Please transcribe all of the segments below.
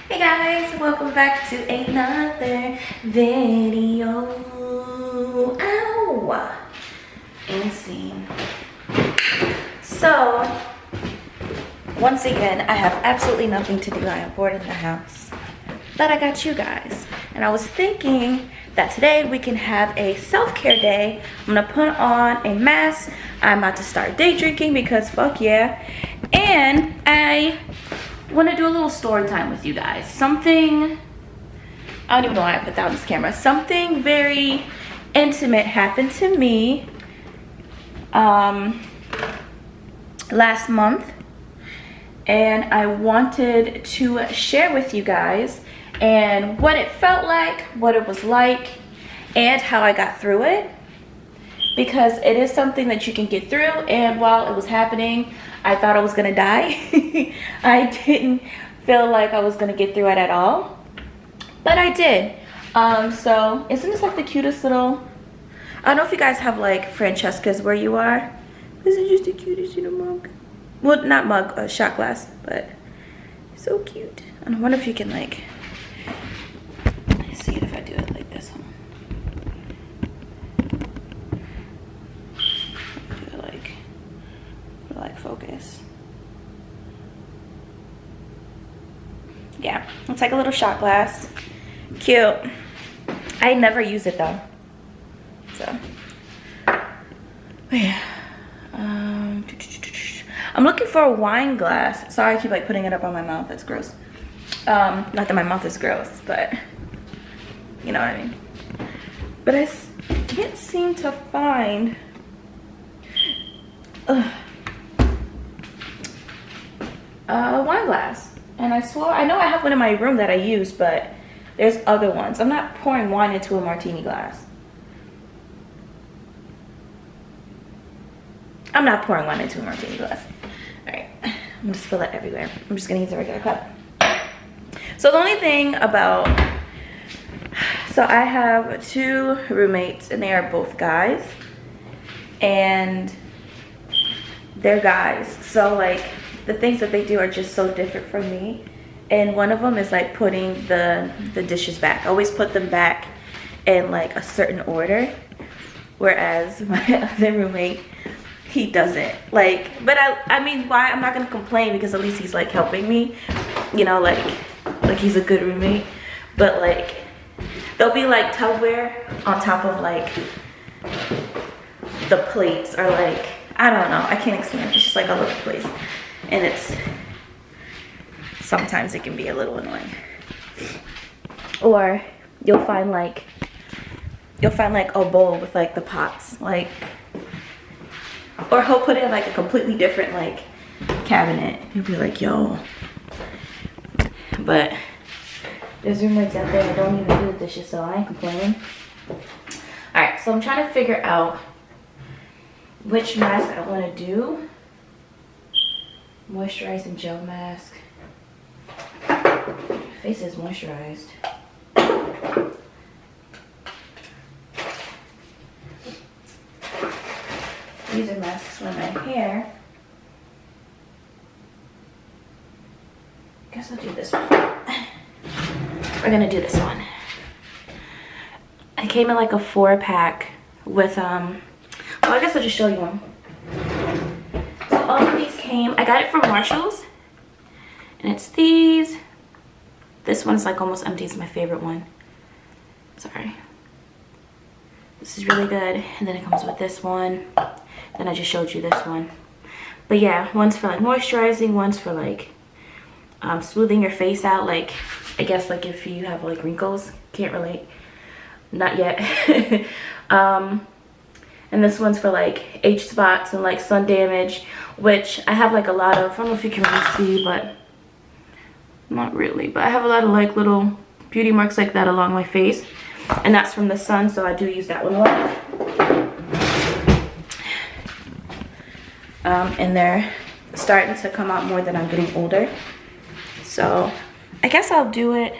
Hey guys, welcome back to another video. Ow! Insane. So, once again, I have absolutely nothing to do. I am bored in the house. But I got you guys. And I was thinking that today we can have a self-care day. I'm gonna put on a mask. I'm about to start day drinking because fuck yeah. And I want to do a little story time with you guys. Something, I don't even know why I put that on this camera. Something very intimate happened to me last month, and I wanted to share with you guys and what it felt like, what it was like, and how I got through it, because it is something that you can get through. And while it was happening, I thought I was gonna die. I didn't feel like I was gonna get through it at all, but I did. So isn't this like the cutest little, I don't know if you guys have like Francesca's where you are. This is just the cutest little mug. Well, not mug, shot glass, but so cute. And I wonder if you can like, let's see if I do it like this. Focus. Yeah, it's like a little shot glass. Cute. I never use it though. So, yeah. I'm looking for a wine glass. Sorry, I keep like putting it up on my mouth. That's gross. Not that my mouth is gross, but you know what I mean. But I can't seem to find. A wine glass, and I swore I know I have one in my room that I use, but there's other ones. I'm not pouring wine into a martini glass. I'm not pouring wine into a martini glass. All right, I'm gonna spill it everywhere. I'm just gonna use a regular cup. So the only thing about, so I have two roommates and they are both guys, and they're guys, so like the things that they do are just so different from me. And one of them is like putting the dishes back. I always put them back in like a certain order, whereas my other roommate, he doesn't. Like, but I mean, why? I'm not gonna complain because at least he's like helping me, you know, like he's a good roommate. But like there'll be like Tupperware on top of like the plates, or like, I don't know, I can't explain it. It's just like all over the place. And it's, sometimes it can be a little annoying. Or you'll find like a bowl with like the pots, like, or he'll put it in like a completely different like cabinet. He'll be like, yo. But there's roommates out there that don't even do the dishes, so I ain't complaining. All right, so I'm trying to figure out which mask I want to do. Moisturizing gel mask. My face is moisturized. These are masks for my hair. Guess I'll do this one. We're gonna do this one. I came in like a 4-pack with well, I guess I'll just show you one. So all of these came, I got it from Marshall's, and it's these. This one's like almost empty. It's my favorite one. Sorry. This is really good. And then it comes with this one. Then I just showed you this one. But yeah, one's for like moisturizing, one's for like smoothing your face out. Like, I guess like if you have like wrinkles. Can't relate. Not yet. And this one's for like age spots and like sun damage, which I have like a lot of. I don't know if you can really see, but not really. But I have a lot of like little beauty marks like that along my face, and that's from the sun, so I do use that one a lot. And they're starting to come out more than I'm getting older. So I guess I'll do it.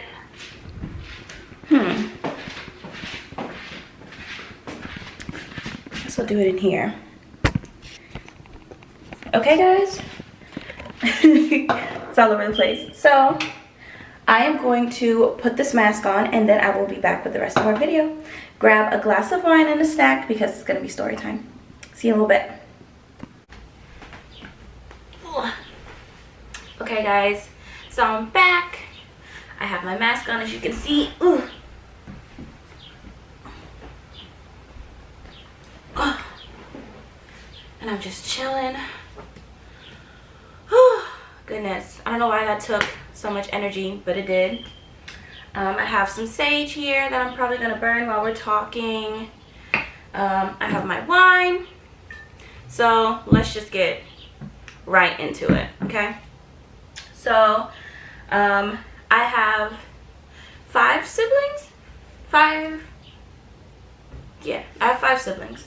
I'll do it in here. Okay, guys? It's all over the place. So I am going to put this mask on and then I will be back with the rest of our video. Grab a glass of wine and a snack because it's going to be story time. See you in a little bit. Okay guys, so I'm back. I have my mask on, as you can see. Ooh. And I'm just chilling. Goodness, I don't know why that took so much energy, but it did. I have some sage here that I'm probably gonna burn while we're talking. I have my wine. So let's just get right into it, okay? So I have 5 siblings. I have 5 siblings.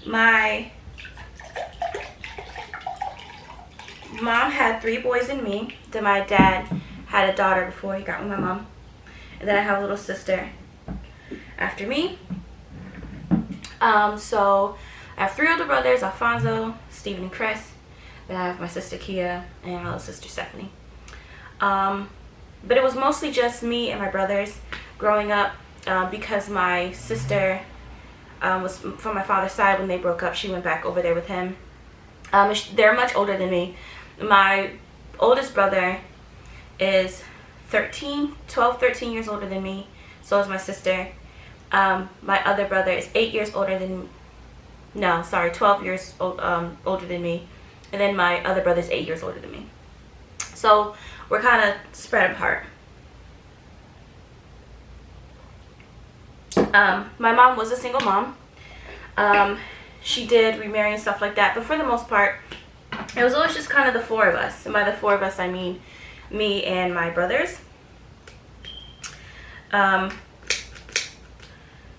My mom had 3 boys and me. Then my dad had a daughter before he got with my mom. And then I have a little sister after me. So I have 3 older brothers, Alfonso, Steven, and Chris. Then I have my sister Kia and my little sister Stephanie. But it was mostly just me and my brothers growing up because my sister was from my father's side. When they broke up, she went back over there with him. They're much older than me. My oldest brother is 12, 13 years older than me. So is my sister. My other brother is 8 years older than, 12 years older than me. And then my other brother is 8 years older than me. So we're kind of spread apart. My mom was a single mom. She did remarry and stuff like that, but for the most part, it was always just kind of the 4 of us. And by the 4 of us, I mean me and my brothers.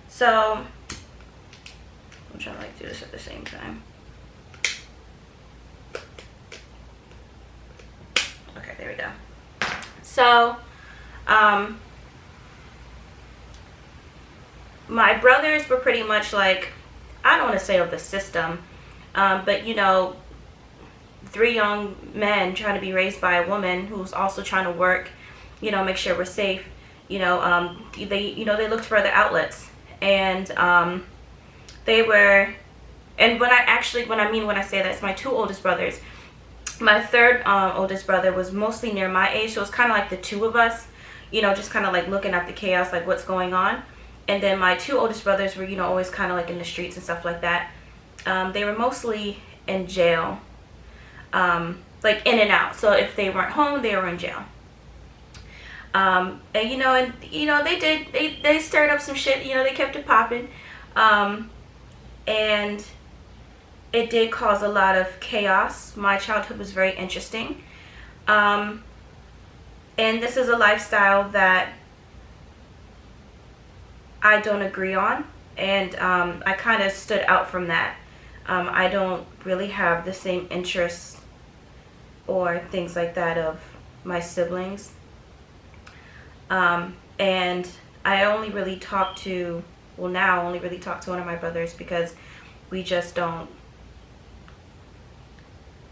So I'm trying to like do this at the same time. Okay, there we go. So my brothers were pretty much like, I don't want to say of the system, but you know, 3 young men trying to be raised by a woman who's also trying to work, you know, make sure we're safe. You know, they looked for other outlets, and they were, and when I say that, it's my 2 oldest brothers. My 3rd oldest brother was mostly near my age, so it's kind of like the 2 of us, you know, just kind of like looking at the chaos, like what's going on. And then my 2 oldest brothers were, you know, always kind of like in the streets and stuff like that. They were mostly in jail, like in and out. So if they weren't home, they were in jail. And you know, they stirred up some shit. You know, they kept it popping, and it did cause a lot of chaos. My childhood was very interesting, and this is a lifestyle that I don't agree on, and I kind of stood out from that. I don't really have the same interests or things like that of my siblings, and I only really talk to, well, now I only really talk to one of my brothers because we just don't,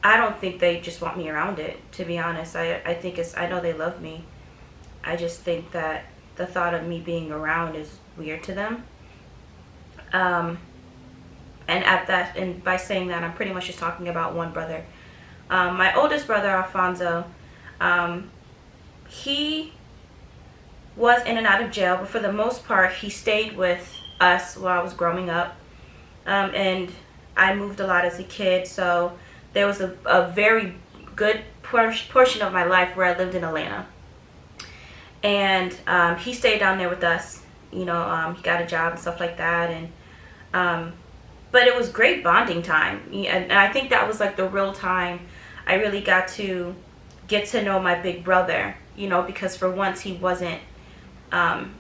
I don't think they just want me around it, to be honest. I think I know they love me. I just think that the thought of me being around is weird to them. And by saying that, I'm pretty much just talking about one brother. My oldest brother, Alfonso, he was in and out of jail, but for the most part, he stayed with us while I was growing up. And I moved a lot as a kid, so there was a very good portion of my life where I lived in Atlanta. And he stayed down there with us. You know, he got a job and stuff like that, and but it was great bonding time. And I think that was like the real time I really got to get to know my big brother, you know, because for once he wasn't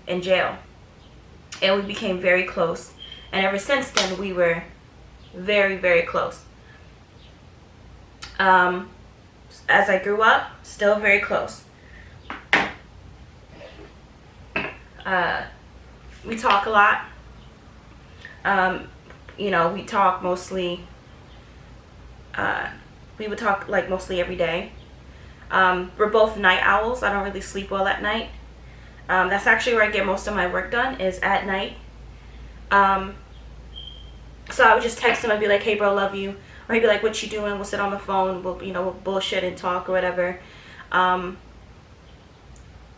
in jail, and we became very close. And ever since then, we were very, very close. As I grew up, still very close. We talk a lot. You know, we talk mostly, we would talk like mostly every day. We're both night owls. I don't really sleep well at night. That's actually where I get most of my work done, is at night. So I would just text him and be like, hey bro, love you. Or he'd be like, what you doing? We'll sit on the phone, we'll bullshit and talk or whatever.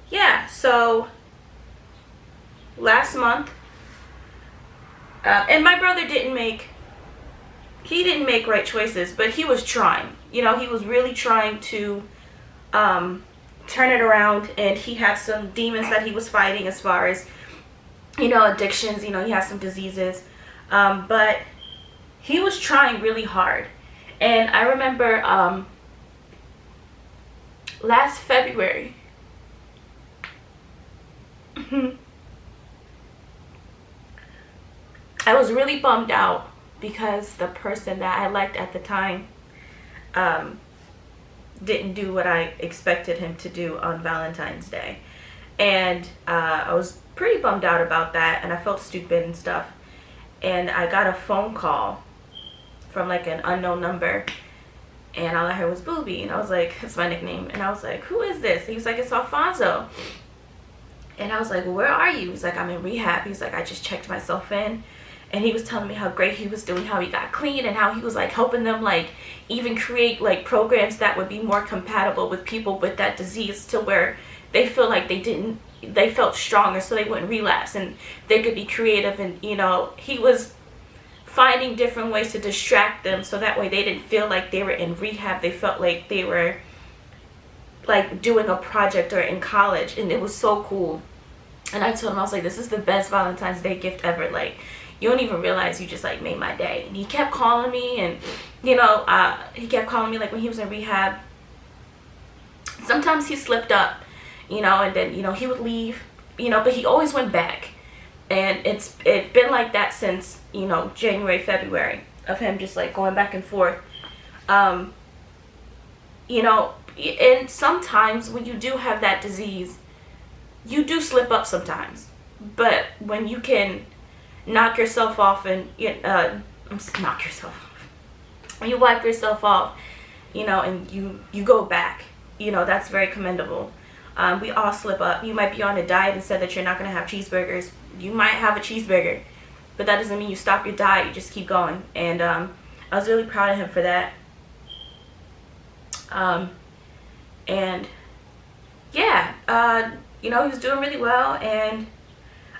Yeah, so last month, and my brother didn't make right choices, but he was trying. He was really trying to turn it around, and he had some demons that he was fighting as far as, addictions. He has some diseases, but he was trying really hard. And I remember last February, I was really bummed out because the person that I liked at the time didn't do what I expected him to do on Valentine's Day. And I was pretty bummed out about that, and I felt stupid and stuff. And I got a phone call from like an unknown number, and all I heard was Booby, and I was like, that's my nickname. And I was like, who is this? He was like, it's Alfonso. And I was like, well, where are you? He's like, I'm in rehab. He's like, I just checked myself in. And he was telling me how great he was doing, how he got clean, and how he was like helping them like even create like programs that would be more compatible with people with that disease, to where they feel like they felt stronger, so they wouldn't relapse, and they could be creative. And he was finding different ways to distract them, so that way they didn't feel like they were in rehab. They felt like they were like doing a project or in college, and it was so cool. And I told him, I was like, this is the best Valentine's Day gift ever. Like, you don't even realize you just like made my day. And he kept calling me, and he kept calling me like when he was in rehab. Sometimes he slipped up, and then he would leave, but he always went back. And it's been like that since January, February, of him just like going back and forth. And sometimes when you do have that disease, you do slip up sometimes. But when you can knock yourself off and knock yourself off, when you wipe yourself off, and you go back, that's very commendable. We all slip up. You might be on a diet and said that you're not going to have cheeseburgers. You might have a cheeseburger, but that doesn't mean you stop your diet. You just keep going. And I was really proud of him for that. And yeah, he was doing really well, and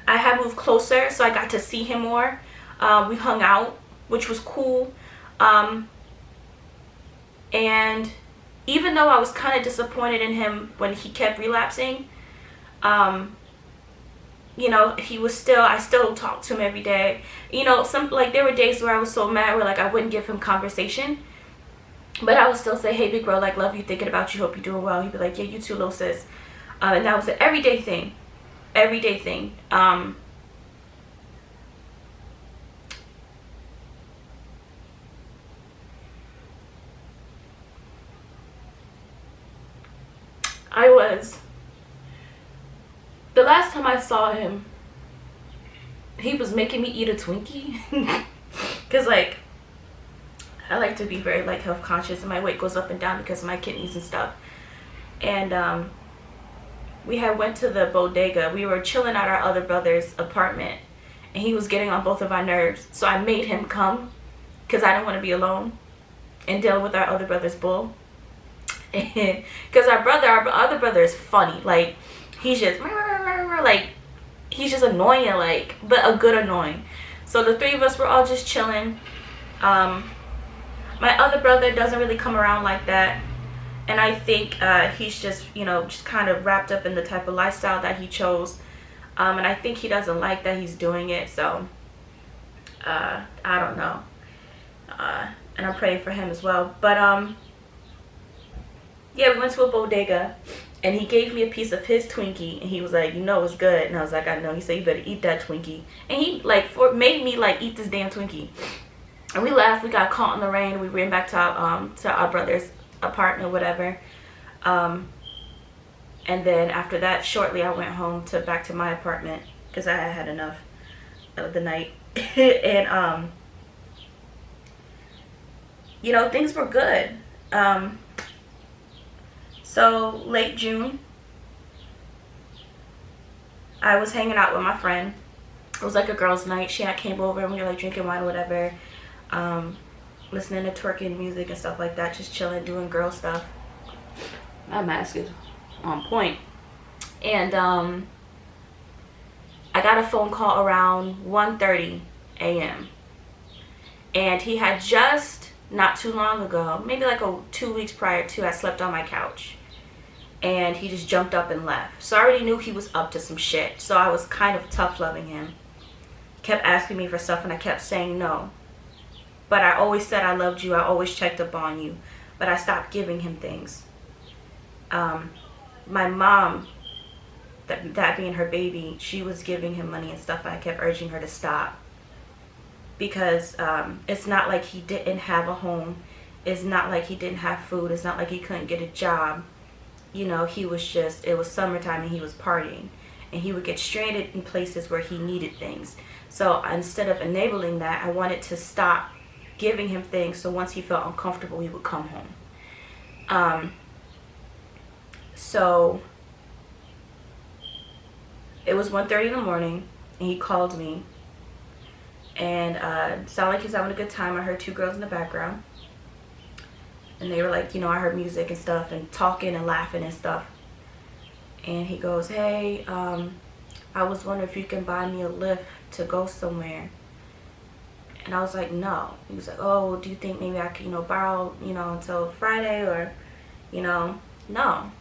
I had moved closer, so I got to see him more. We hung out, which was cool. And even though I was kind of disappointed in him when he kept relapsing, I still talked to him every day. There were days where I was so mad where like I wouldn't give him conversation, but I would still say, hey big bro, like love you, thinking about you, hope you're doing well. He'd be like, yeah, you too, little sis. And that was an everyday thing. The last time I saw him, he was making me eat a Twinkie. Because like, I like to be very like health conscious, and my weight goes up and down because of my kidneys and stuff. And we had went to the bodega. We were chilling at our other brother's apartment, and he was getting on both of our nerves. So I made him come because I didn't want to be alone and dealing with our other brother's bull. Because our other brother is funny. Like, he's just like, he's just annoying, like, but a good annoying. So the three of us were all just chilling. My other brother doesn't really come around like that, and I think he's just just kind of wrapped up in the type of lifestyle that he chose, and I think he doesn't like that he's doing it. So I don't know, and I'm praying for him as well. But yeah, we went to a bodega, and he gave me a piece of his Twinkie, and he was like, it's good. And I was like, I know. He said, you better eat that Twinkie. And he made me like eat this damn Twinkie. And we left. We got caught in the rain. We ran back to our brother's apartment, whatever. And then after that, shortly, I went home back to my apartment because I had enough of the night. And things were good. So late June, I was hanging out with my friend. It was like a girls' night. She had came over and we were like drinking wine or whatever, listening to twerking music and stuff like that, just chilling, doing girl stuff. My mask is on point. And I got a phone call around 1:30 a.m. And he had just, not too long ago, maybe like 2 weeks prior to, I slept on my couch. And he just jumped up and left. So I already knew he was up to some shit. So I was kind of tough loving him. Kept asking me for stuff and I kept saying no. But I always said I loved you. I always checked up on you. But I stopped giving him things. My mom, that being her baby, she was giving him money and stuff, and I kept urging her to stop. Because it's not like he didn't have a home. It's not like he didn't have food. It's not like he couldn't get a job. You know, he was just, it was summertime and he was partying. And he would get stranded in places where he needed things. So instead of enabling that, I wanted to stop giving him things so once he felt uncomfortable, he would come home. So it was 1:30 in the morning and he called me. And it sounded like he was having a good time. I heard two girls in the background. And they were like, you know, I heard music and stuff and talking and laughing and stuff. And he goes, hey, I was wondering if you can buy me a lift to go somewhere. And I was like, no. He was like, oh, do you think maybe I could, you know, borrow, you know, until Friday or, you know, no.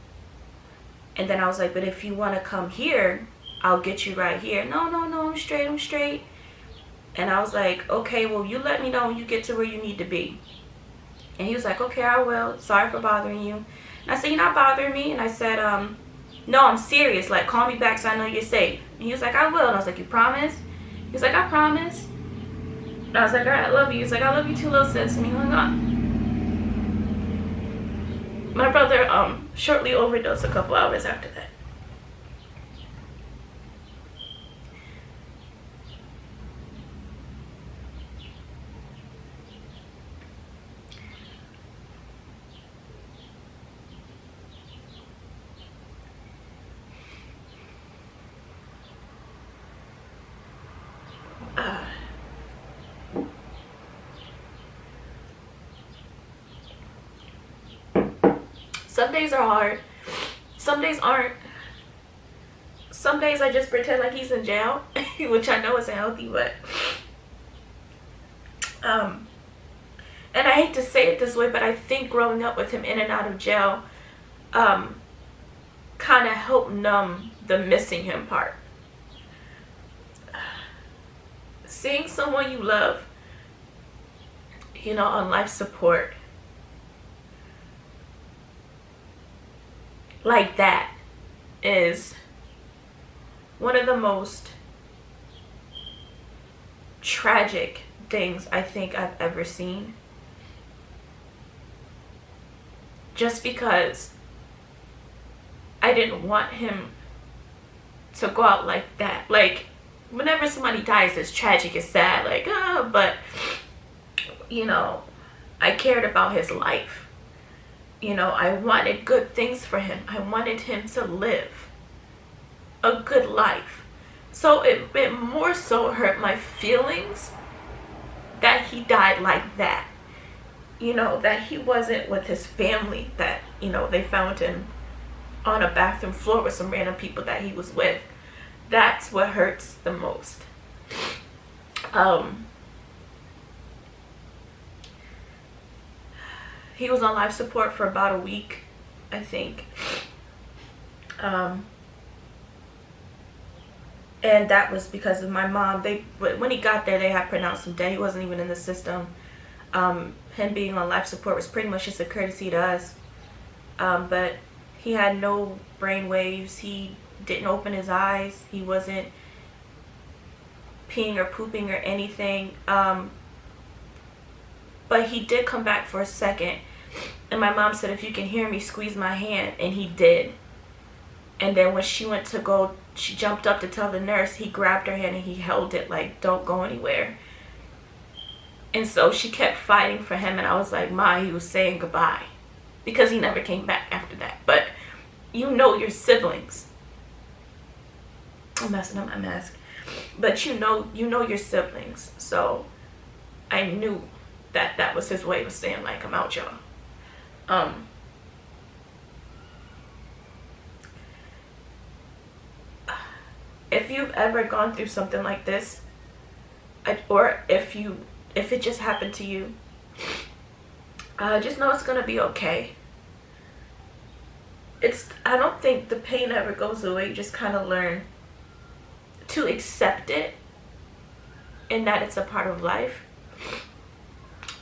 And then I was like, but if you want to come here, I'll get you right here. No, I'm straight. And I was like, okay, well, you let me know when you get to where you need to be. And he was like, okay, I will. Sorry for bothering you. And I said, you're not bothering me. And I said, no, I'm serious. Like, call me back so I know you're safe. And he was like, I will. And I was like, you promise? He was like, I promise. And I was like, all right, I love you. He's like, I love you too, little sis. And he hung up. My brother shortly overdosed a couple hours after that. Some days are hard. Some days aren't. Some days I just pretend like he's in jail, which I know isn't healthy, but and I hate to say it this way, but I think growing up with him in and out of jail kind of helped numb the missing him part. Seeing someone you love, you know, on life support like that is one of the most tragic things I think I've ever seen. Just because I didn't want him to go out like that. Like, whenever somebody dies, it's tragic, it's sad, like, but, you know, I cared about his life. You know, I wanted good things for him. I wanted him to live a good life. So it more so hurt my feelings that he died like that. You know, that he wasn't with his family, that, you know, they found him on a bathroom floor with some random people that he was with. That's what hurts the most. He was on life support for about a week, I think. And that was because of my mom. When he got there, they had pronounced him dead. He wasn't even in the system. Him being on life support was pretty much just a courtesy to us. But he had no brain waves. He didn't open his eyes. He wasn't peeing or pooping or anything. But he did come back for a second. And my mom said, if you can hear me, squeeze my hand. And he did. And then when she went to go, she jumped up to tell the nurse. He grabbed her hand and he held it like, don't go anywhere. And so she kept fighting for him. And I was like, Ma, he was saying goodbye. because he never came back after that. But you know your siblings. I'm messing up my mask. But you know your siblings. So I knew that that was his way of saying, like, I'm out, y'all. If you've ever gone through something like this, or if it just happened to you, just know it's gonna be okay. I don't think the pain ever goes away. You just kind of learn to accept it, and that it's a part of life.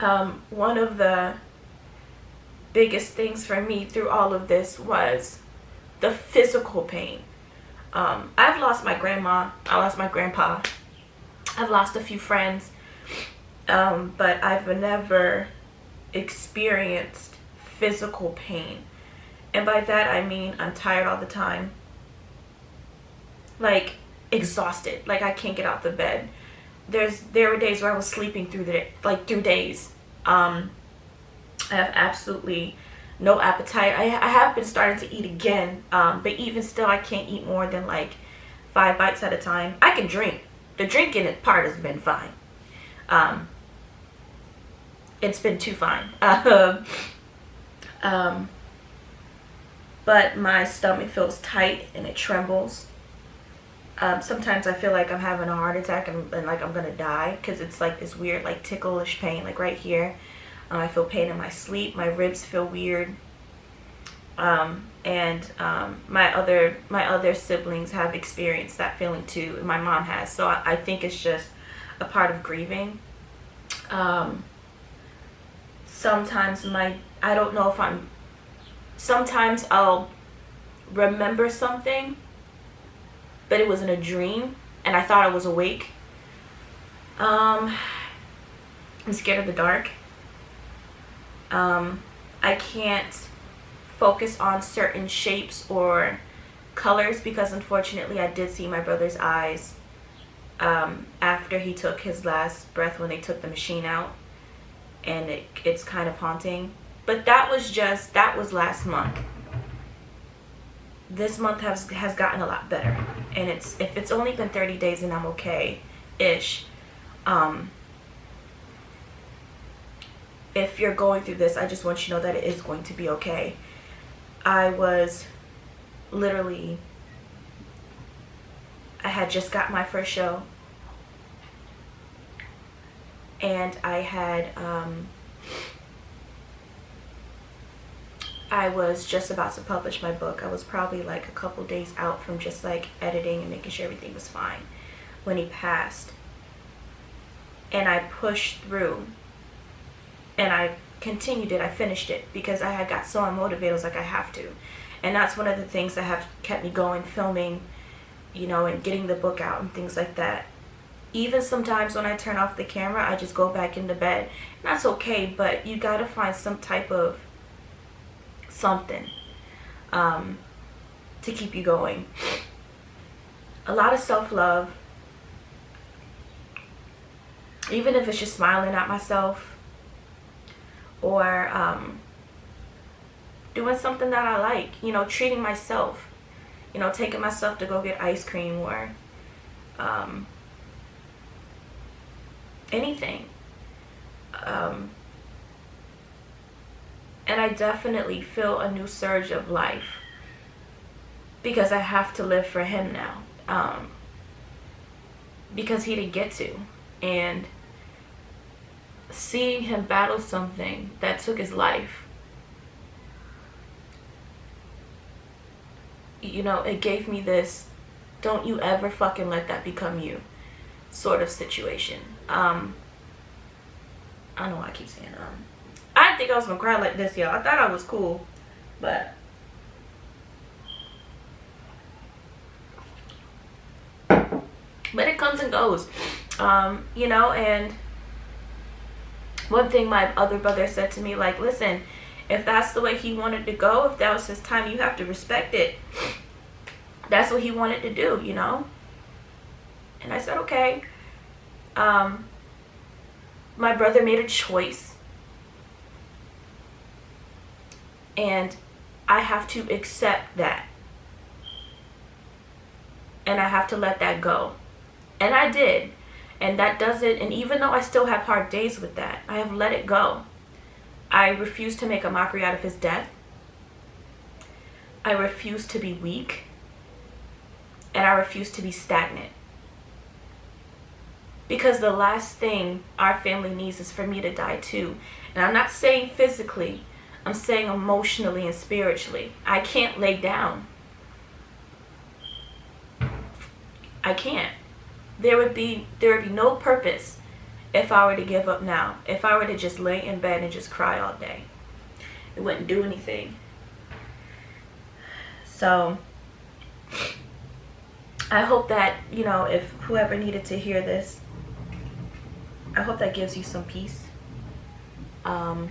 One of the biggest things for me through all of this was the physical pain. I've lost my grandma, I lost my grandpa, I've lost a few friends, but I've never experienced physical pain. And by that I mean I'm tired all the time, like exhausted, like I can't get out the bed. There were days where I was sleeping through days. I have absolutely no appetite. I have been starting to eat again, but even still I can't eat more than like 5 bites at a time. I can drink. The drinking part has been fine. It's been too fine. But my stomach feels tight and it trembles. Sometimes I feel like I'm having a heart attack and like I'm gonna die, because it's like this weird like ticklish pain, like right here. I feel pain in my sleep. My ribs feel weird. And my other siblings have experienced that feeling too. My mom has. So I think it's just a part of grieving. Sometimes sometimes I'll remember something, but it was in a dream and I thought I was awake. I'm scared of the dark. I can't focus on certain shapes or colors, because unfortunately I did see my brother's eyes after he took his last breath when they took the machine out, and it's kind of haunting. But that was last month. This month has gotten a lot better, and if it's only been 30 days and I'm okay-ish. If you're going through this, I just want you to know that it is going to be okay. I had just got my first show, and I was just about to publish my book. I was probably like a couple days out from just like editing and making sure everything was fine when he passed. And I pushed through. And I continued it. I finished it because I had got so unmotivated. I was like, I have to. And that's one of the things that have kept me going, filming, and getting the book out and things like that. Even sometimes when I turn off the camera, I just go back into bed. And that's okay, but you gotta find some type of something to keep you going. A lot of self-love. Even if it's just smiling at myself, or doing something that I like, treating myself, taking myself to go get ice cream, or anything. And I definitely feel a new surge of life, because I have to live for him now, because he didn't get to. And seeing him battle something that took his life, it gave me this don't you ever fucking let that become you sort of situation. I don't know why I keep saying I didn't think I was gonna cry like this, y'all. I thought I was cool, but it comes and goes. And one thing my other brother said to me, like, listen, if that's the way he wanted to go, if that was his time, you have to respect it. That's what he wanted to do, And I said, okay. My brother made a choice. And I have to accept that. And I have to let that go. And I did. And that doesn't, and even though I still have hard days with that, I have let it go. I refuse to make a mockery out of his death. I refuse to be weak. And I refuse to be stagnant. Because the last thing our family needs is for me to die too. And I'm not saying physically, I'm saying emotionally and spiritually. I can't lay down. I can't. There would be no purpose if I were to give up now. If I were to just lay in bed and just cry all day. It wouldn't do anything. So I hope that, you know, if whoever needed to hear this, I hope that gives you some peace. Because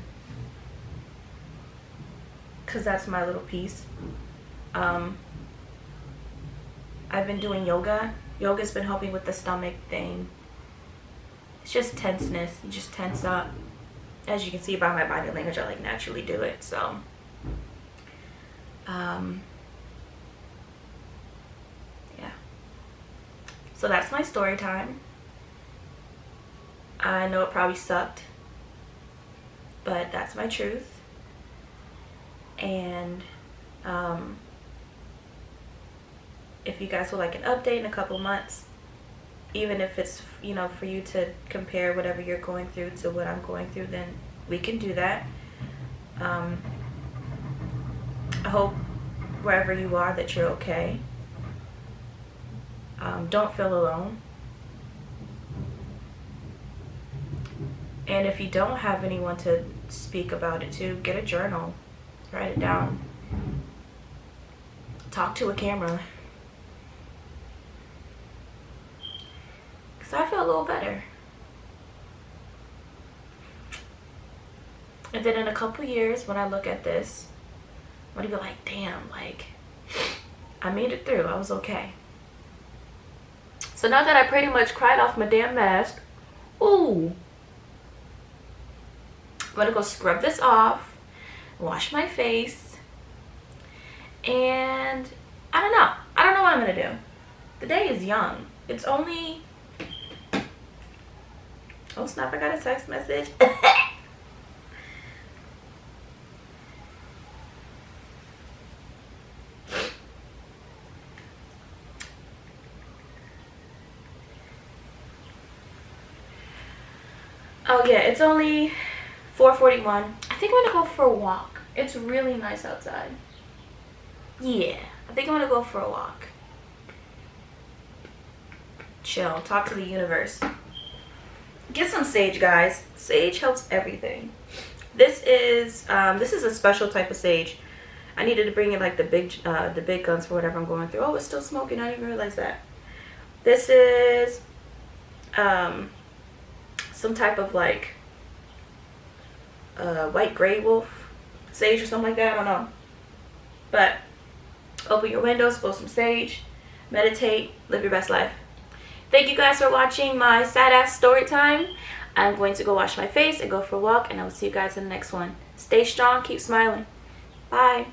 that's my little piece. I've been doing yoga. Yoga's been helping with the stomach thing. It's just tenseness. You just tense up. As you can see by my body language, I like naturally do it. So, yeah. So that's my story time. I know it probably sucked, but that's my truth. And if you guys would like an update in a couple months, even if it's, you know, for you to compare whatever you're going through to what I'm going through, then we can do that. I hope wherever you are that you're okay. Don't feel alone. And if you don't have anyone to speak about it to, get a journal. Write it down. Talk to a camera. Because I feel a little better. And then in a couple years, when I look at this, I'm going to be like, damn, like, I made it through. I was okay. So now that I pretty much cried off my damn mask, ooh, I'm going to go scrub this off, wash my face, and I don't know. I don't know what I'm going to do. The day is young. It's only... Oh snap, I got a text message. Oh yeah, it's only 4:41. I think I'm gonna go for a walk. It's really nice outside. Yeah, I think I'm gonna go for a walk. Chill, talk to the universe. Get some sage, guys. Sage helps everything. This is a special type of sage. I needed to bring in like the big guns for whatever I'm going through. Oh, it's still smoking. I didn't even realize that. This is some type of like white gray wolf sage or something like that. I don't know. But open your windows, blow some sage, meditate, live your best life. Thank you guys for watching my sad ass story time. I'm going to go wash my face and go for a walk, and I will see you guys in the next one. Stay strong, keep smiling. Bye.